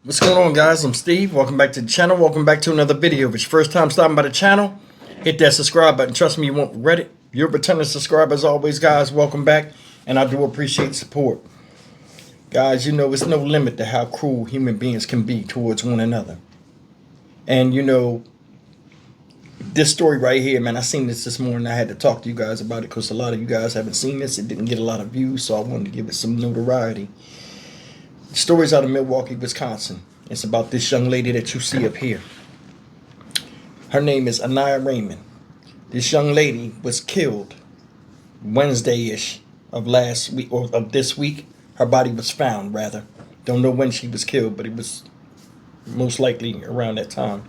What's going on, guys? I'm Steve. Welcome back to the channel. Welcome back to another video. If it's your first time stopping by the channel, hit that subscribe button. Trust me, you won't regret it. If you're a returning subscriber, as always, guys, welcome back. And I do appreciate the support. Guys, you know, it's no limit to how cruel human beings can be towards one another. And, you know, this story right here, man, I seen this morning. I had to talk to you guys about it because a lot of you guys haven't seen this. It didn't get a lot of views, so I wanted to give it some notoriety. The story's out of Milwaukee, Wisconsin. It's about this young lady that you see up here. Her name is Anaya Raymond. This young lady was killed Wednesday-ish of last week, or of this week. Her body was found, rather. Don't know when she was killed, but it was most likely around that time.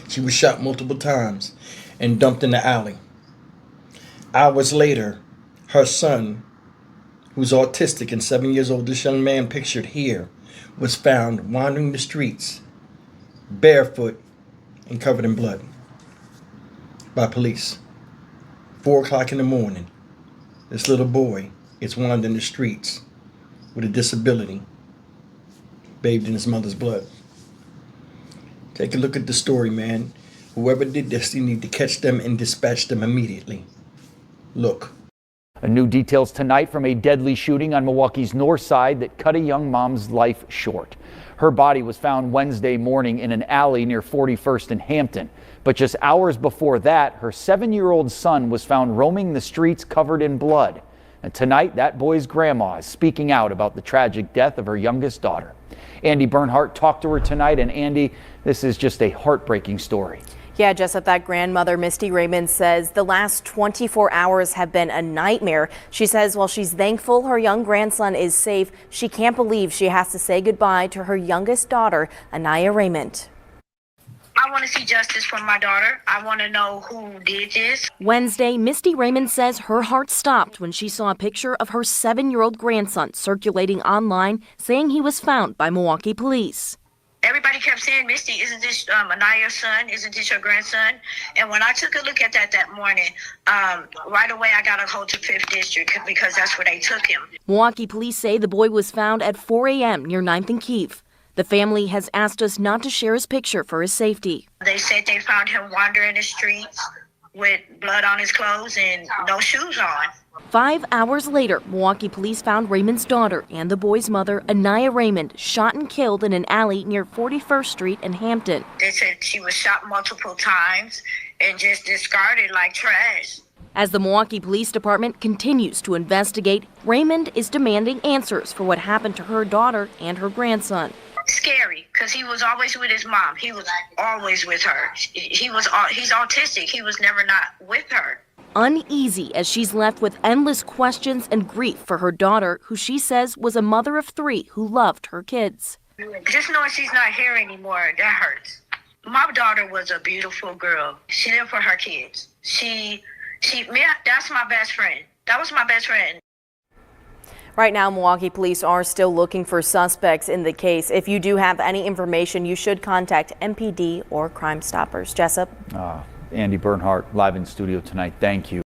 She was shot multiple times and dumped in the alley. Hours later, her son, who's autistic and 7 years old, this young man pictured here, was found wandering the streets, barefoot and covered in blood by police. 4 o'clock in the morning, this little boy is wandering the streets with a disability, bathed in his mother's blood. Take a look at the story, man. Whoever did this, you need to catch them and dispatch them immediately. Look. New details tonight from a deadly shooting on Milwaukee's north side that cut a young mom's life short. Her body was found Wednesday morning in an alley near 41st and Hampton. But just hours before that, her 7-year-old son was found roaming the streets covered in blood. And tonight, that boy's grandma is speaking out about the tragic death of her youngest daughter. Andy Bernhardt talked to her tonight, and Andy, this is just a heartbreaking story. Yeah, Jessup, that grandmother, Misty Raymond, says the last 24 hours have been a nightmare. She says while she's thankful her young grandson is safe, she can't believe she has to say goodbye to her youngest daughter, Anaya Raymond. I want to see justice for my daughter. I want to know who did this. Wednesday, Misty Raymond says her heart stopped when she saw a picture of her 7-year-old grandson circulating online, saying he was found by Milwaukee police. Everybody kept saying, Misty, isn't this Anaya's son? Isn't this your grandson? And when I took a look at that morning, right away I got a hold to 5th District because that's where they took him. Milwaukee police say the boy was found at 4 a.m. near 9th and Keefe. The family has asked us not to share his picture for his safety. They said they found him wandering the streets with blood on his clothes and no shoes on. 5 hours later, Milwaukee police found Raymond's daughter and the boy's mother, Anaya Raymond, shot and killed in an alley near 41st Street in Hampton. They said she was shot multiple times and just discarded like trash. As the Milwaukee Police Department continues to investigate, Raymond is demanding answers for what happened to her daughter and her grandson. Scary, because he was always with his mom. He was always with her. He's autistic. He was never not with her. Uneasy as she's left with endless questions and grief for her daughter, who she says was a mother of 3 who loved her kids. Just knowing she's not here anymore, that hurts. My daughter was a beautiful girl. She lived for her kids. That's my best friend. That was my best friend. Right now, Milwaukee police are still looking for suspects in the case. If you do have any information, you should contact MPD or Crime Stoppers. Jessup? Andy Bernhardt live in studio tonight. Thank you.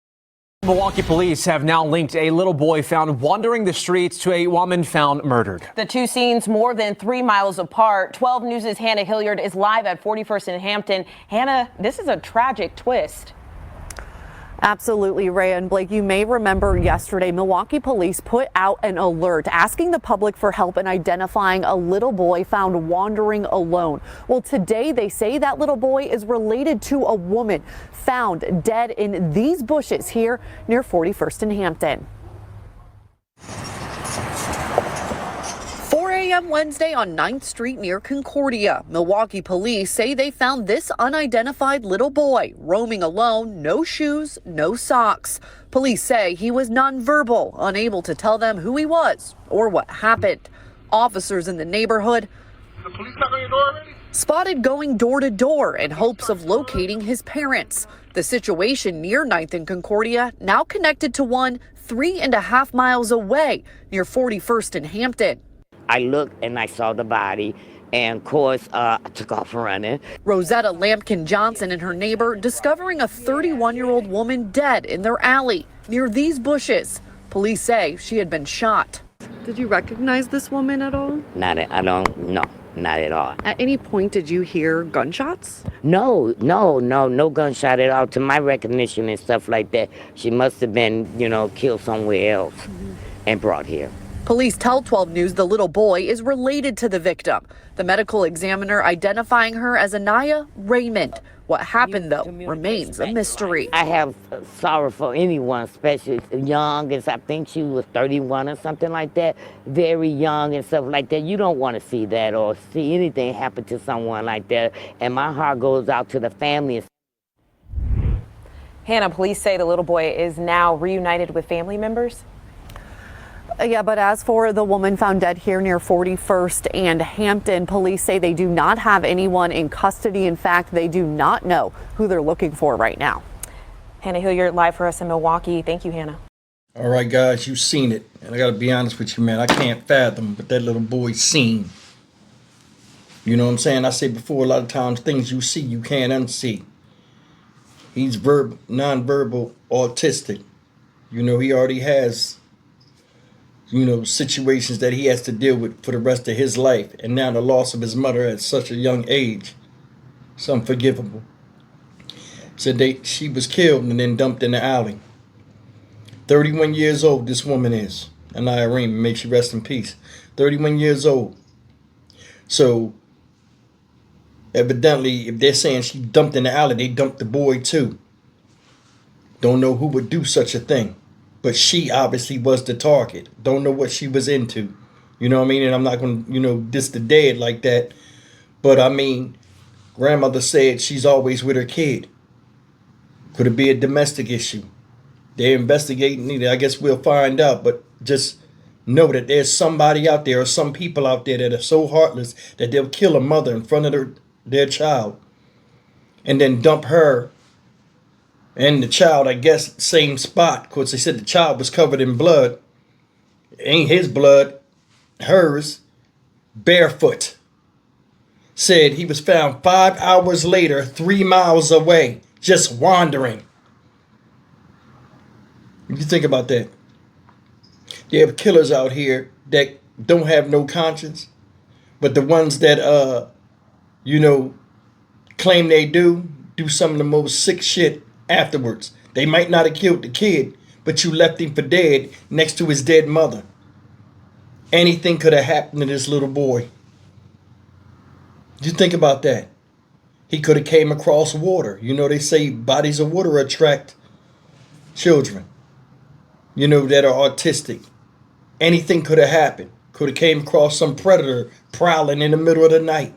Milwaukee police have now linked a little boy found wandering the streets to a woman found murdered. The two scenes more than 3 miles apart. 12 News' Hannah Hilliard is live at 41st and Hampton. Hannah, this is a tragic twist. Absolutely, Ray and Blake. You may remember yesterday, Milwaukee police put out an alert asking the public for help in identifying a little boy found wandering alone. Well, today they say that little boy is related to a woman found dead in these bushes here near 41st and Hampton. 4 a.m. Wednesday on 9th Street near Concordia. Milwaukee police say they found this unidentified little boy roaming alone, no shoes, no socks. Police say he was nonverbal, unable to tell them who he was or what happened. Officers in the neighborhood spotted going door to door in hopes of locating his parents. The situation near 9th and Concordia now connected to one 3.5 miles away near 41st and Hampton. I looked and I saw the body, and of course, I took off running. Rosetta Lampkin Johnson and her neighbor discovering a 31-year-old woman dead in their alley near these bushes. Police say she had been shot. Did you recognize this woman at all? I don't know. Not at all. At any point, did you hear gunshots? No gunshot at all. To my recognition and stuff like that, she must have been, killed somewhere else and brought here. Police tell 12 News the little boy is related to the victim. The medical examiner identifying her as Anaya Raymond. What happened, though, remains a mystery. I have sorrow for anyone, especially young, as I think she was 31 or something like that, very young and stuff like that. You don't want to see that or see anything happen to someone like that. And my heart goes out to the family. Hannah, police say the little boy is now reunited with family members. Yeah, but as for the woman found dead here near 41st and Hampton, police say they do not have anyone in custody. In fact, they do not know who they're looking for right now. Hannah Hilliard live for us in Milwaukee. Thank you, Hannah. All right, guys, you've seen it. And I got to be honest with you, man. I can't fathom what that little boy's seen. You know what I'm saying? I said before, a lot of times things you see, you can't unsee. He's nonverbal autistic. He already has situations that he has to deal with for the rest of his life. And now the loss of his mother at such a young age, it's unforgivable. Said she was killed and then dumped in the alley. 31 years old, this woman is. Anaya Raymond, may she rest in peace. 31 years old. So, evidently, if they're saying she dumped in the alley, they dumped the boy too. Don't know who would do such a thing. But she obviously was the target. Don't know what she was into. You know what I mean? And I'm not going to, diss the dead like that. But I mean, grandmother said she's always with her kid. Could it be a domestic issue? They're investigating it. I guess we'll find out. But just know that there's somebody out there or some people out there that are so heartless that they'll kill a mother in front of their child and then dump her and the child, I guess, same spot. Of course, they said the child was covered in blood. It ain't his blood, hers, barefoot. Said he was found 5 hours later, 3 miles away, just wandering. You think about that. They have killers out here that don't have no conscience, but the ones that, claim they do some of the most sick shit afterwards. They might not have killed the kid, but you left him for dead next to his dead mother. Anything could have happened to this little boy. You think about that. He could have came across water. They say bodies of water attract children, that are autistic. Anything could have happened. Could have came across some predator prowling in the middle of the night.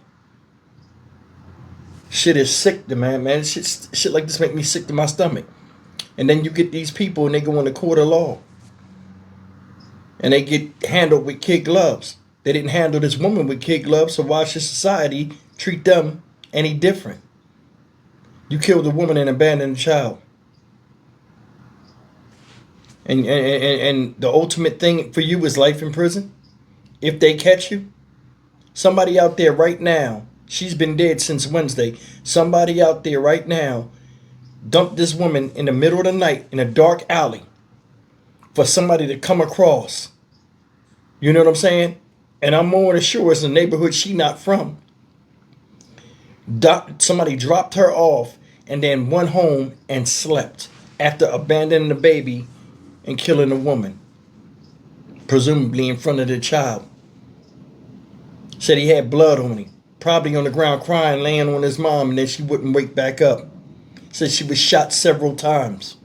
Shit is sick, man. Shit like this make me sick to my stomach. And then you get these people and they go in the court of law. And they get handled with kid gloves. They didn't handle this woman with kid gloves, so why should society treat them any different? You killed a woman and abandoned a child. And the ultimate thing for you is life in prison? If they catch you? Somebody out there right now, she's been dead since Wednesday. Somebody out there right now dumped this woman in the middle of the night in a dark alley for somebody to come across. You know what I'm saying? And I'm more than sure it's a neighborhood she not from. Somebody dropped her off and then went home and slept after abandoning the baby and killing the woman, presumably in front of the child. Said he had blood on him. Probably on the ground crying, laying on his mom, and then she wouldn't wake back up. Said she was shot several times.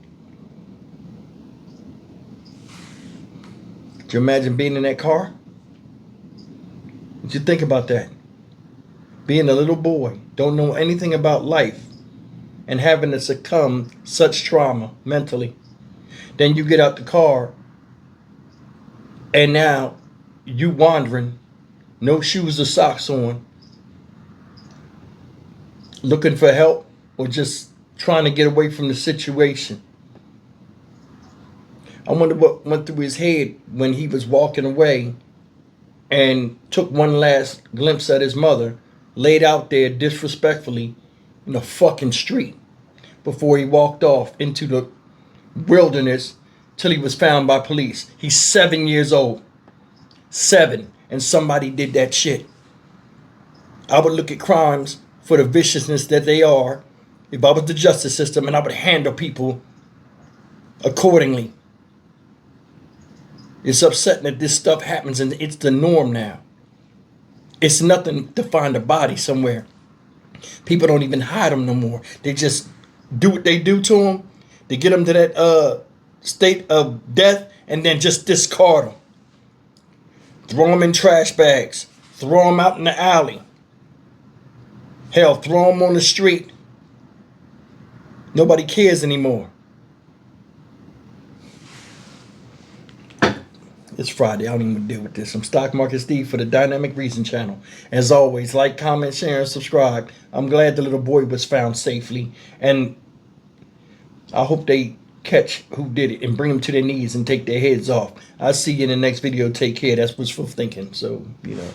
Could you imagine being in that car? Did you think about that? Being a little boy, don't know anything about life, and having to succumb such trauma mentally. Then you get out the car, and now you wandering, no shoes or socks on, looking for help or just trying to get away from the situation. I wonder what went through his head when he was walking away and took one last glimpse at his mother, laid out there disrespectfully in the fucking street before he walked off into the wilderness till he was found by police. He's 7 years old. 7. And somebody did that shit. I would look at crimes for the viciousness that they are if I was the justice system, and I would handle people accordingly. It's upsetting that this stuff happens and it's the norm now. It's nothing to find a body somewhere. People don't even hide them no more. They just do what they do to them. They get them to that state of death and then just discard them. Throw them in trash bags. Throw them out in the alley. Hell, throw them on the street. Nobody cares anymore. It's Friday. I don't even deal with this. I'm Stock Market Steve for the Dynamic Reason channel. As always, like, comment, share, and subscribe. I'm glad the little boy was found safely. And I hope they catch who did it and bring them to their knees and take their heads off. I'll see you in the next video. Take care. That's wishful thinking. So, you know.